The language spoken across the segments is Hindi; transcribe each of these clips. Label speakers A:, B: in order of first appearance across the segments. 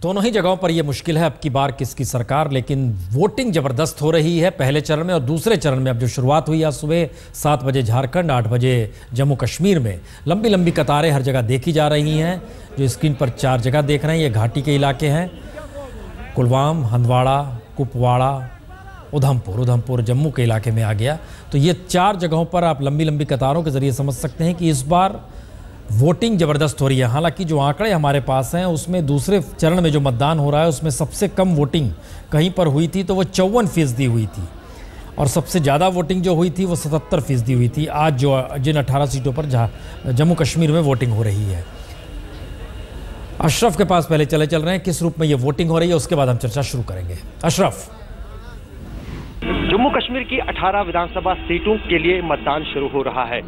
A: दोनों ही जगहों पर यह मुश्किल है अब की बार किसकी सरकार, लेकिन वोटिंग जबरदस्त हो रही है पहले चरण में और दूसरे चरण में। अब जो शुरुआत हुई आज सुबह 7 बजे झारखंड, 8 बजे जम्मू कश्मीर में लंबी लंबी कतारें हर जगह देखी जा रही हैं। जो स्क्रीन पर 4 जगह देख रहे हैं ये घाटी के इलाके हैं, कुलगाम, हंदवाड़ा, कुपवाड़ा, उधमपुर जम्मू के इलाके में आ गया। तो ये 4 जगहों पर आप लंबी लंबी कतारों के जरिए समझ सकते हैं कि इस बार वोटिंग ज़बरदस्त हो रही है। हालांकि जो आंकड़े हमारे पास हैं उसमें दूसरे चरण में जो मतदान हो रहा है उसमें सबसे कम वोटिंग कहीं पर हुई थी तो वो 54% हुई थी और सबसे ज़्यादा वोटिंग जो हुई थी वो 77% हुई थी। आज जो जिन 18 सीटों पर जम्मू कश्मीर में वोटिंग हो रही है। अशरफ के पास पहले चल रहे हैं किस रूप में ये वोटिंग हो रही है, उसके बाद हम चर्चा शुरू करेंगे। अशरफ,
B: जम्मू कश्मीर की 18 विधानसभा सीटों के लिए मतदान शुरू हो रहा है।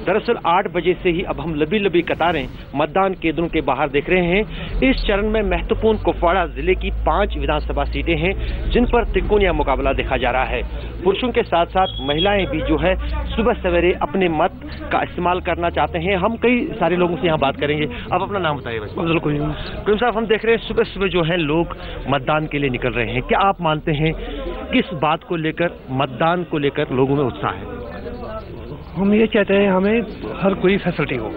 B: दरअसल 8 बजे से ही अब हम लंबी लंबी कतारें मतदान केंद्रों के बाहर देख रहे हैं। इस चरण में महत्वपूर्ण कुपवाड़ा जिले की 5 विधानसभा सीटें हैं जिन पर त्रिकोणीय मुकाबला देखा जा रहा है। पुरुषों के साथ साथ महिलाएं भी जो है सुबह सवेरे अपने मत का इस्तेमाल करना चाहते हैं। हम कई सारे लोगों से यहाँ बात करेंगे। आप अपना नाम बताइए। कुलम साहब, हम देख रहे हैं सुबह सुबह जो है लोग मतदान के लिए निकल रहे हैं। क्या आप मानते हैं किस बात को लेकर, मतदान को लेकर लोगों में उत्साह है?
C: हम ये चाहते हैं हमें हर कोई फैसिलिटी हो,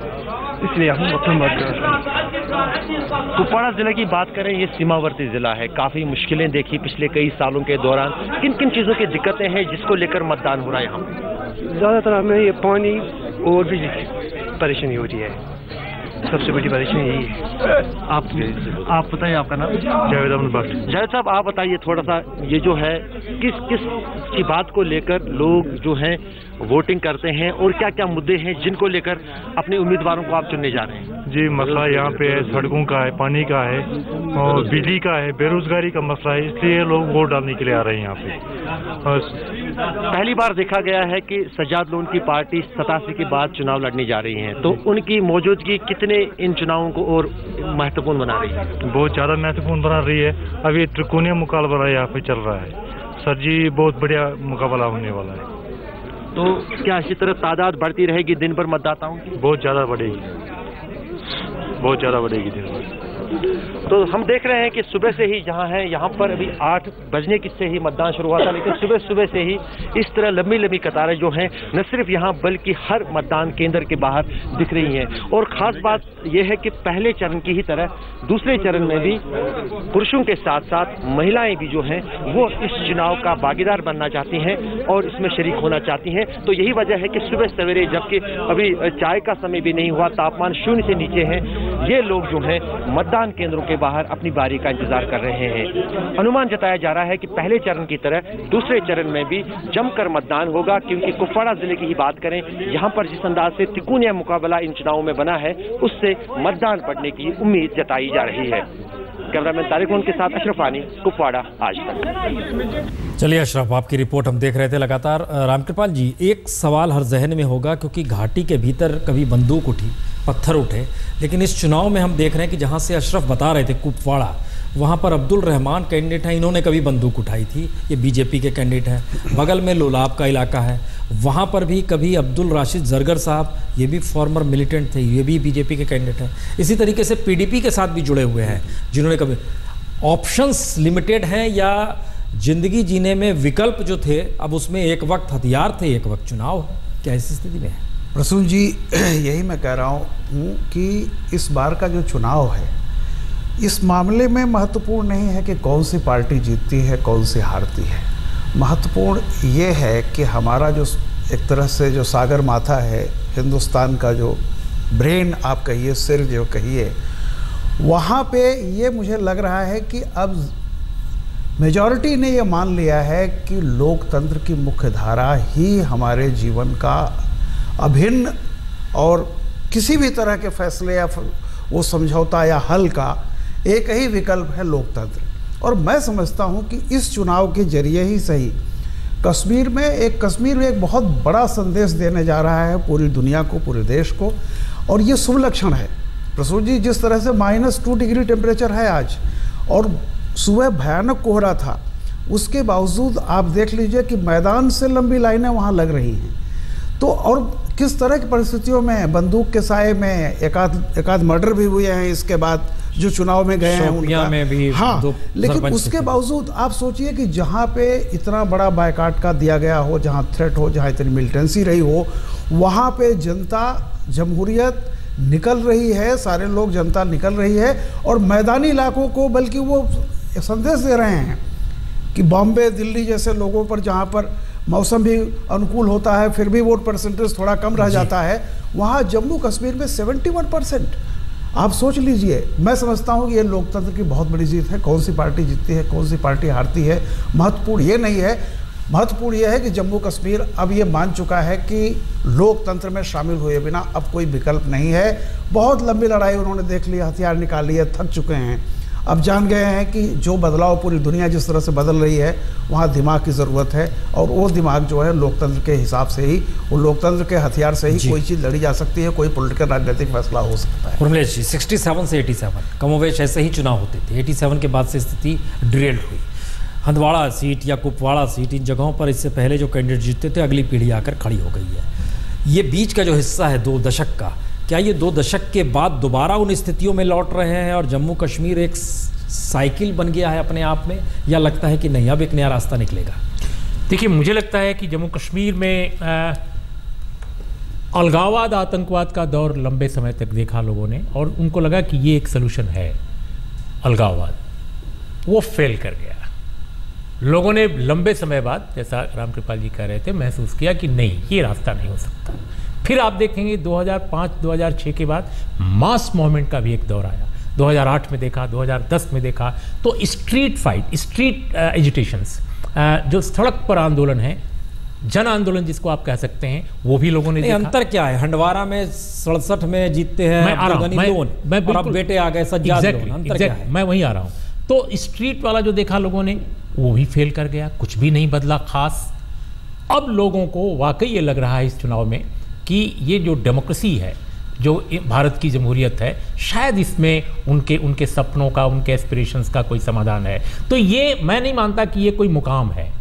C: इसलिए हम अपना मत कर रहे हैं।
B: कुपवाड़ा जिले की बात करें, ये सीमावर्ती जिला है। काफी मुश्किलें देखी पिछले कई सालों के दौरान। किन किन चीजों की दिक्कतें हैं जिसको लेकर मतदान हो रहा है यहाँ?
C: ज्यादातर हमें ये पानी और बिजली की परेशानी होती है, सबसे बड़ी परेशानी यही है।
B: आप बताइए आपका नाम?
C: जावेद अहमद भट्ट।
B: जावेद साहब, आप बताइए थोड़ा सा, ये जो है किस किस की बात को लेकर लोग जो हैं वोटिंग करते हैं और क्या क्या मुद्दे हैं जिनको लेकर अपने उम्मीदवारों को आप चुनने जा रहे हैं?
D: जी, मसला यहाँ पे है, सड़कों का है, पानी का है और बिजली का है, बेरोजगारी का मसला है, इसलिए लोग वोट डालने के लिए आ रहे हैं यहाँ पे।
B: पहली बार देखा गया है कि सज्जाद लोन की पार्टी 87 के बाद चुनाव लड़ने जा रही है, तो उनकी मौजूदगी कितने इन चुनावों को और महत्वपूर्ण बना रही है?
D: बहुत ज़्यादा महत्वपूर्ण बना रही है। अभी त्रिकोणीय मुकाबला यहाँ पे चल रहा है सर जी, बहुत बढ़िया मुकाबला होने वाला है।
B: तो क्या इसी तरह तादाद बढ़ती रहेगी दिन भर मतदाताओं की?
D: बहुत ज़्यादा बढ़ेगी, बहुत ज़्यादा बढ़ेगी दिन भर।
B: तो हम देख रहे हैं कि सुबह से ही जहां है, यहाँ पर अभी 8 बजने की से ही मतदान शुरू हुआ था, लेकिन सुबह सुबह से ही इस तरह लंबी लंबी कतारें जो हैं न सिर्फ यहाँ बल्कि हर मतदान केंद्र के बाहर दिख रही हैं। और ख़ास बात यह है कि पहले चरण की ही तरह दूसरे चरण में भी पुरुषों के साथ साथ महिलाएं भी जो हैं वो इस चुनाव का भागीदार बनना चाहती हैं और इसमें शरीक होना चाहती हैं। तो यही वजह है कि सुबह सवेरे, जबकि अभी चाय का समय भी नहीं हुआ, तापमान 0 से नीचे है, ये लोग जो हैं मतदान केंद्रों के बाहर अपनी बारी का इंतजार कर रहे हैं। अनुमान जताया जा रहा है कि पहले चरण की तरह दूसरे चरण में भी जमकर मतदान होगा, क्योंकि कुपवाड़ा जिले की ही बात करें, यहाँ पर जिस अंदाज से त्रिकोणीय मुकाबला इन चुनावों में बना है उससे मतदान बढ़ने की उम्मीद जताई जा रही है। कैमरामैन तारिक उनके साथ अशरफ आनी, कुपवाड़ा, आज तक।
A: चलिए अशरफ, आपकी रिपोर्ट हम देख रहे थे लगातार। रामकृपाल जी, एक सवाल हर जहन में होगा, क्योंकि घाटी के भीतर कभी बंदूक उठी, पत्थर उठे, लेकिन इस चुनाव में हम देख रहे हैं कि जहां से अशरफ बता रहे थे कुपवाड़ा, वहां पर अब्दुल रहमान कैंडिडेट हैं, इन्होंने कभी बंदूक उठाई थी, ये बीजेपी के कैंडिडेट हैं। बगल में लोलाब का इलाका है, वहां पर भी कभी अब्दुल राशिद जरगर साहब, ये भी फॉर्मर मिलिटेंट थे, ये भी बीजेपी के कैंडिडेट हैं। इसी तरीके से पीडीपी के साथ भी जुड़े हुए हैं जिन्होंने कभी, ऑप्शंस लिमिटेड हैं या जिंदगी जीने में विकल्प जो थे, अब उसमें एक वक्त हथियार थे, एक वक्त चुनाव है। क्या इस स्थिति में है?
E: रसूल जी, यही मैं कह रहा हूँ कि इस बार का जो चुनाव है, इस मामले में महत्वपूर्ण नहीं है कि कौन सी पार्टी जीतती है, कौन सी हारती है। महत्वपूर्ण ये है कि हमारा जो एक तरह से जो सागर माथा है, हिंदुस्तान का जो ब्रेन आप कहिए, सिर जो कहिए, वहाँ पे ये मुझे लग रहा है कि अब मेजॉरिटी ने ये मान लिया है कि लोकतंत्र की मुख्य धारा ही हमारे जीवन का अभिन्न और किसी भी तरह के फैसले या वो समझौता या हल का एक ही विकल्प है, लोकतंत्र। और मैं समझता हूँ कि इस चुनाव के जरिए ही सही कश्मीर में एक बहुत बड़ा संदेश देने जा रहा है पूरी दुनिया को, पूरे देश को, और ये शुभ लक्षण है। प्रसूर जी, जिस तरह से -2 डिग्री टेम्परेचर है आज और सुबह भयानक कोहरा था, उसके बावजूद आप देख लीजिए कि मैदान से लंबी लाइनें वहाँ लग रही हैं। तो और किस तरह की परिस्थितियों में बंदूक के साए में एकाध मर्डर भी हुए हैं, इसके बाद जो चुनाव में गए हैं उनका
A: में भी
E: हाँ, लेकिन उसके बावजूद आप सोचिए कि जहाँ पे इतना बड़ा बायकाट का दिया गया हो, जहाँ थ्रेट हो, जहाँ इतनी मिलिटेंसी रही हो, वहाँ पे जनता जमहूरियत निकल रही है, सारे लोग जनता निकल रही है और मैदानी इलाकों को बल्कि वो संदेश दे रहे हैं कि बॉम्बे दिल्ली जैसे लोगों पर जहाँ पर मौसम भी अनुकूल होता है फिर भी वोट परसेंटेज थोड़ा कम रह जाता है, वहाँ जम्मू कश्मीर में 71%। आप सोच लीजिए, मैं समझता हूँ कि ये लोकतंत्र की बहुत बड़ी जीत है। कौन सी पार्टी जीतती है, कौन सी पार्टी हारती है, महत्वपूर्ण ये नहीं है। महत्वपूर्ण यह है कि जम्मू कश्मीर अब ये मान चुका है कि लोकतंत्र में शामिल हुए बिना अब कोई विकल्प नहीं है। बहुत लंबी लड़ाई उन्होंने देख ली, हथियार निकाल लिए, थक चुके हैं। अब जान गए हैं कि जो बदलाव पूरी दुनिया जिस तरह से बदल रही है वहाँ दिमाग की ज़रूरत है और वो दिमाग जो है लोकतंत्र के हिसाब से ही, वो लोकतंत्र के हथियार से ही कोई चीज़ लड़ी जा सकती है, कोई पॉलिटिकल राजनीतिक फैसला हो सकता है।
A: उर्मिलेश जी, 67 से 87 कमोवेश ऐसे ही चुनाव होते थे। 87 के बाद से स्थिति डिरेल्ड हुई। हंदवाड़ा सीट या कुपवाड़ा सीट, इन जगहों पर इससे पहले जो कैंडिडेट जीतते थे अगली पीढ़ी आकर खड़ी हो गई है। ये बीच का जो हिस्सा है 2 दशक का, क्या ये 2 दशक के बाद दोबारा उन स्थितियों में लौट रहे हैं और जम्मू कश्मीर एक साइकिल बन गया है अपने आप में, या लगता है कि नहीं अब एक नया रास्ता निकलेगा?
F: देखिए, मुझे लगता है कि जम्मू कश्मीर में अलगाववाद, आतंकवाद का दौर लंबे समय तक देखा लोगों ने और उनको लगा कि ये एक सलूशन है अलगाववाद, वो फेल कर गया। लोगों ने लंबे समय बाद, जैसा रामकृपाल जी कह रहे थे, महसूस किया कि नहीं, ये रास्ता नहीं हो सकता। फिर आप देखेंगे 2005-2006 के बाद मास मूवमेंट का भी एक दौर आया। 2008 में देखा, 2010 में देखा, तो स्ट्रीट फाइट, स्ट्रीट एजिटेशंस, जो सड़क पर आंदोलन है, जन आंदोलन जिसको आप कह सकते हैं, वो भी लोगों ने देखा।
A: अंतर क्या है? हंडवारा में 67 में जीतते हैं और अब बेटे आ गए सज्जाद लोन, अंतर क्या है?
F: मैं वहीं आ रहा हूँ। तो स्ट्रीट वाला जो देखा लोगों ने वो भी फेल कर गया, कुछ भी नहीं बदला खास। अब लोगों को वाकई ये लग रहा है इस चुनाव में कि ये जो डेमोक्रेसी है, जो भारत की जमहूरियत है, शायद इसमें उनके सपनों का, उनके एस्पिरेशंस का कोई समाधान है। तो ये मैं नहीं मानता कि ये कोई मुकाम है,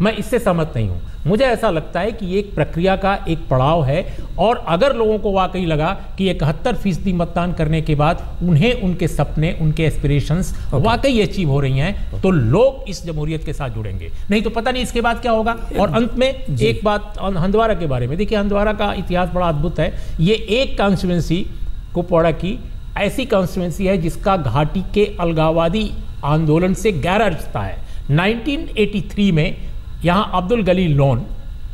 F: मैं इससे सहमत नहीं हूँ। मुझे ऐसा लगता है कि ये एक प्रक्रिया का एक पड़ाव है और अगर लोगों को वाकई लगा कि 71% मतदान करने के बाद उन्हें उनके सपने, उनके एस्पिरेशंस वाकई अचीव हो रही हैं, तो लोग इस जमहूरियत के साथ जुड़ेंगे। नहीं तो पता नहीं इसके बाद क्या होगा। और अंत में एक बात हंदवाड़ा के बारे में, देखिए हंदवाड़ा का इतिहास बड़ा अद्भुत है। ये एक कॉन्स्टिट्यूंसी कुपवाड़ा की ऐसी कॉन्स्टिट्यूंसी है जिसका घाटी के अलगाववादी आंदोलन से गहरा रिश्ता है। 1983 में यहाँ अब्दुल गनी लोन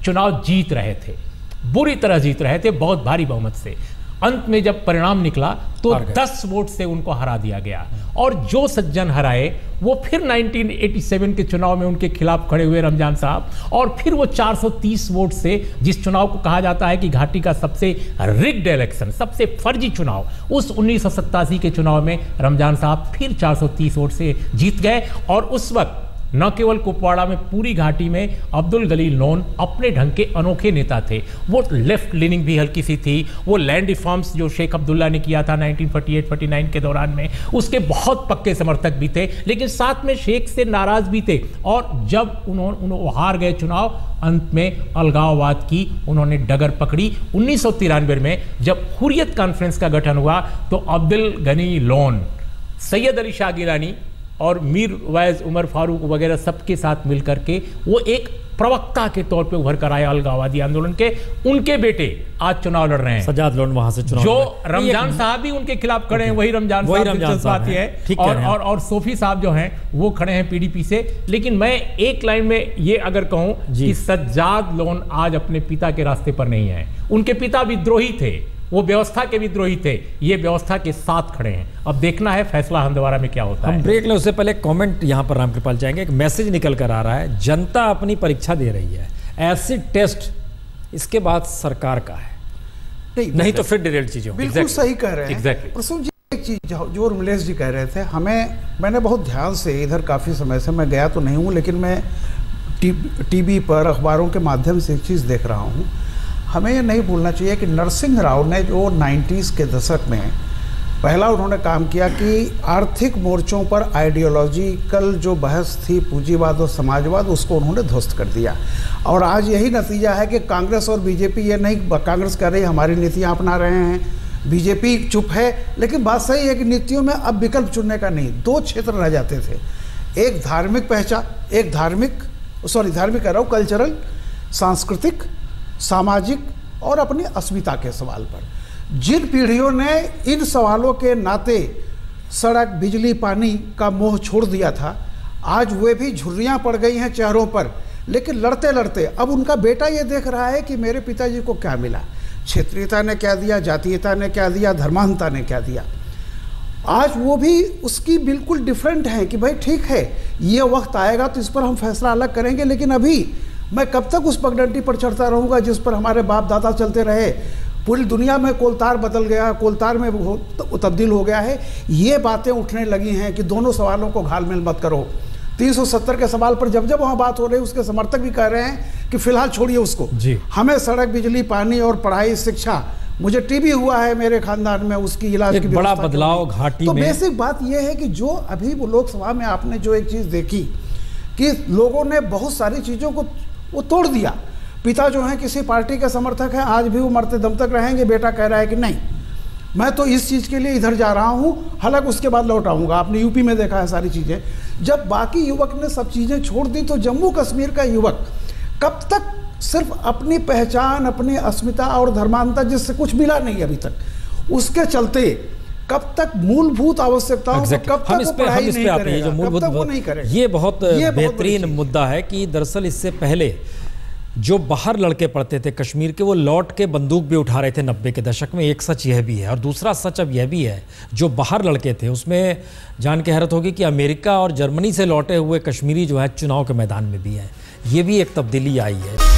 F: चुनाव जीत रहे थे, बुरी तरह जीत रहे थे, बहुत भारी बहुमत से। अंत में जब परिणाम निकला तो 10 वोट से उनको हरा दिया गया और जो सज्जन हराए वो फिर 1987 के चुनाव में उनके खिलाफ खड़े हुए रमजान साहब, और फिर वो 430 वोट से, जिस चुनाव को कहा जाता है कि घाटी का सबसे रिग्ड इलेक्शन, सबसे फर्जी चुनाव, उस 1987 के चुनाव में रमजान साहब फिर 430 वोट से जीत गए। और उस वक्त न केवल कुपवाड़ा में, पूरी घाटी में अब्दुल गनी लोन अपने ढंग के अनोखे नेता थे। वो लेफ्ट लीनिंग भी हल्की सी थी। वो लैंड रिफॉर्म्स जो शेख अब्दुल्ला ने किया था 1948-49 के दौरान में, उसके बहुत पक्के समर्थक भी थे, लेकिन साथ में शेख से नाराज भी थे। और जब उन्होंने हार गए चुनाव, अंत में अलगाववाद की उन्होंने डगर पकड़ी। 1993 में जब हुर्रियत कॉन्फ्रेंस का गठन हुआ तो अब्दुल गनी लोन, सैयद अली शाह गिलानी और मीर वैज उमर फारूक वगैरह सबके साथ मिलकर के वो एक प्रवक्ता के तौर पे उभर कर आए अलगाववादी आंदोलन के। उनके बेटे आज चुनाव लड़ रहे हैं,
A: सज्जाद लोन वहां से चुनाव,
F: जो रमजान साहब भी उनके खिलाफ खड़े हैं, वही रमजान साहब है। और सोफी साहब जो हैं वो खड़े हैं पीडीपी से। लेकिन मैं एक लाइन में ये अगर कहूं कि सज्जाद लोन आज अपने पिता के रास्ते पर नहीं है। उनके पिता विद्रोही थे, वो व्यवस्था के विद्रोही थे, ये व्यवस्था के साथ खड़े हैं। अब देखना है फैसला हंदवाड़ा में क्या होता है।
A: हम ब्रेक लें उससे पहले कमेंट यहां पर रामकृपाल जाएंगे। एक मैसेज निकल कर आ रहा है, जनता अपनी परीक्षा दे रही है, एसिड टेस्ट इसके बाद सरकार का है, नहीं तो फिर डिरेल्ड चीजें।
E: बिल्कुल सही कह रहे हैं प्रसून जी। एक चीज जो उर्मिलेश जी कह रहे थे, मैंने बहुत ध्यान से, इधर काफी समय से मैं गया तो नहीं हूँ, लेकिन मैं टीवी पर, अखबारों के माध्यम से एक चीज देख रहा हूँ। हमें ये नहीं भूलना चाहिए कि नरसिंह राव ने जो 90s के दशक में पहला उन्होंने काम किया कि आर्थिक मोर्चों पर आइडियोलॉजिकल जो बहस थी, पूंजीवाद और समाजवाद, उसको उन्होंने ध्वस्त कर दिया। और आज यही नतीजा है कि कांग्रेस और बीजेपी, ये नहीं कांग्रेस कह रही हमारी नीतियाँ अपना रहे हैं, बीजेपी चुप है, लेकिन बात सही है कि नीतियों में अब विकल्प चुनने का नहीं, 2 क्षेत्र रह जाते थे, एक धार्मिक पहचान, एक धार्मिक कह रहा हूँ, कल्चरल, सांस्कृतिक, सामाजिक और अपनी अस्मिता के सवाल पर। जिन पीढ़ियों ने इन सवालों के नाते सड़क, बिजली, पानी का मोह छोड़ दिया था, आज वे भी झुर्रियाँ पड़ गई हैं चेहरों पर, लेकिन लड़ते लड़ते अब उनका बेटा ये देख रहा है कि मेरे पिताजी को क्या मिला, क्षेत्रीयता ने क्या दिया, जातीयता ने क्या दिया, धर्मांधता ने क्या दिया। आज वो भी उसकी बिल्कुल डिफरेंट है कि भाई ठीक है, ये वक्त आएगा तो इस पर हम फैसला अलग करेंगे, लेकिन अभी मैं कब तक उस पगडंडी पर चढ़ता रहूँगा जिस पर हमारे बाप दादा चलते रहे। पूरी दुनिया में कोलतार बदल गया, कोलतार में तब्दील हो गया है। ये बातें उठने लगी हैं कि दोनों सवालों को घालमेल मत करो। 370 के सवाल पर जब वहाँ बात हो रही है, उसके समर्थक भी कह रहे हैं कि फिलहाल छोड़िए उसको, हमें सड़क, बिजली, पानी और पढ़ाई, शिक्षा, मुझे टीबी हुआ है मेरे खानदान में, उसकी इलाज की
A: बड़ा बदलाव घाटी में।
E: तो बेसिक बात यह है कि जो अभी वो लोकसभा में आपने जो एक चीज़ देखी कि लोगों ने बहुत सारी चीज़ों को वो तोड़ दिया। पिता जो हैं किसी पार्टी के समर्थक हैं, आज भी वो मरते दम तक रहेंगे, बेटा कह रहा है कि नहीं मैं तो इस चीज़ के लिए इधर जा रहा हूँ, हालांकि उसके बाद लौट आऊँगा। आपने यूपी में देखा है सारी चीज़ें। जब बाकी युवक ने सब चीज़ें छोड़ दी तो जम्मू कश्मीर का युवक कब तक सिर्फ अपनी पहचान, अपनी अस्मिता और धर्मांतर, जिससे कुछ मिला नहीं अभी तक, उसके चलते कब तक मूलभूत आवश्यकताओं को कब तक वो पढ़ाई नहीं करेगा, कब तक वो नहीं करेगा।
A: ये बहुत बेहतरीन मुद्दा है कि दरअसल इससे पहले जो बाहर लड़के पढ़ते थे कश्मीर के, वो लौट के बंदूक भी उठा रहे थे 90 के दशक में। एक सच यह भी है, और दूसरा सच अब यह भी है, जो बाहर लड़के थे उसमें जान के हैरत होगी कि अमेरिका और जर्मनी से लौटे हुए कश्मीरी जो है चुनाव के मैदान में भी हैं। ये भी एक तब्दीली आई है।